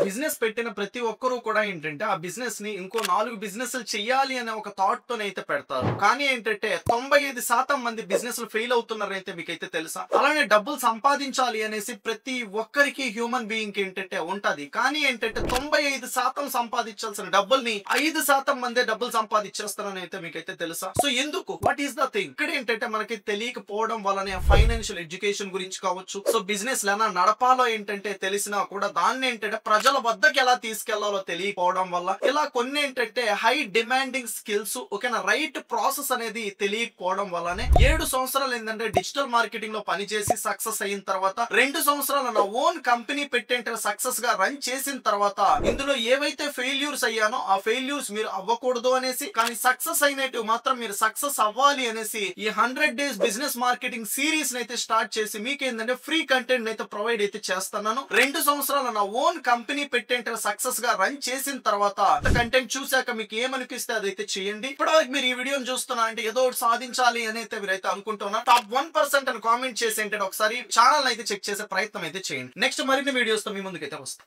Business పెట్టిన ప్రతి ఒక్కరు కూడా ఏంటంటే ఆ బిజినెస్ ని ఇంకో 4 బిజినెస్లు చెయ్యాలి అనే ఒక థాట్ తోనైతే పెడతారు. కానీ ఏంటంటే 95% మంది బిజినెస్లు ఫెయిల్ అవుతున్నారైతే మీకైతే తెలుసా? అలానే డబ్బులు సంపాదించాలి అనేసి ప్రతి ఒక్కరికి హ్యూమన్ బీయింగ్ కి ఏంటంటే ఉంటది. కానీ ఏంటంటే 95% సంపాదించాల్సిన డబ్బుల్ని 5% మందే డబ్బులు సంపాదించేస్తారని అయితే మీకైతే తెలుసా? సో ఎందుకు? What is the thing? ఇక్కడ ఏంటంటే మనకి తెలియకపోవడం వల్లనే ఫైనాన్షియల్ ఎడ్యుకేషన్ గురించి కావచ్చు, సో బిజినెస్ ఎలా నడపాలో ఏంటంటే తెలిసినా కూడా దాన్ని ఏంటంటే ప్రజల వద్దకు ఎలా తీసుకెళ్లాలో తెలియకపోవడం వల్ల, ఇలా కొన్ని ఏంటంటే హై డిమాండింగ్ స్కిల్స్ ఓకేనా రైట్ ప్రాసెస్ అనేది తెలియకపోవడం వల్లనే 7 సంవత్సరాలు ఏంటంటే డిజిటల్ మార్కెటింగ్ లో పనిచేసి సక్సెస్ అయిన తర్వాత 2 సంవత్సరాలు నా ఓన్ కంపెనీ పెట్టేంటే సక్సెస్ గా రన్ చేసిన తర్వాత ఇందులో ఏవైతే ఫెయిల్యూర్స్ అయ్యానో ఆ ఫెయిల్యూర్స్ మీరు అవ్వకూడదు అనేసి, కానీ సక్సెస్ అయినట్టు మాత్రం మీరు సక్సెస్ అవ్వాలి అనేసి ఈ 100 డేస్ బిజినెస్ మార్కెటింగ్ సిరీస్ అయితే స్టార్ట్ చేసి మీకు ఏంటంటే ఫ్రీ కంటెంట్ అయితే ప్రొవైడ్ అయితే చేస్తున్నాను. 2 సంవత్సరాలు నా ఓన్ కంపెనీ పెట్టేంటే సక్సెస్ గా రన్ చేసిన తర్వాత కంటెంట్ చూసాక మీకు ఏమనిపిస్తే అదైతే చేయండి. ఇప్పటివరకు మీరు ఈ వీడియోని చూస్తున్నా అంటే ఏదో ఒకటి సాధించాలి అని అయితే మీరైతే అనుకుంటున్నా టాప్ 1% అని కామెంట్ చేసి ఏంటంటే ఒకసారి ఛానల్ అయితే చెక్ చేసే ప్రయత్నం అయితే చేయండి. నెక్స్ట్ మరిన్ని వీడియోస్ తో మీ ముందుకైతే వస్తాను.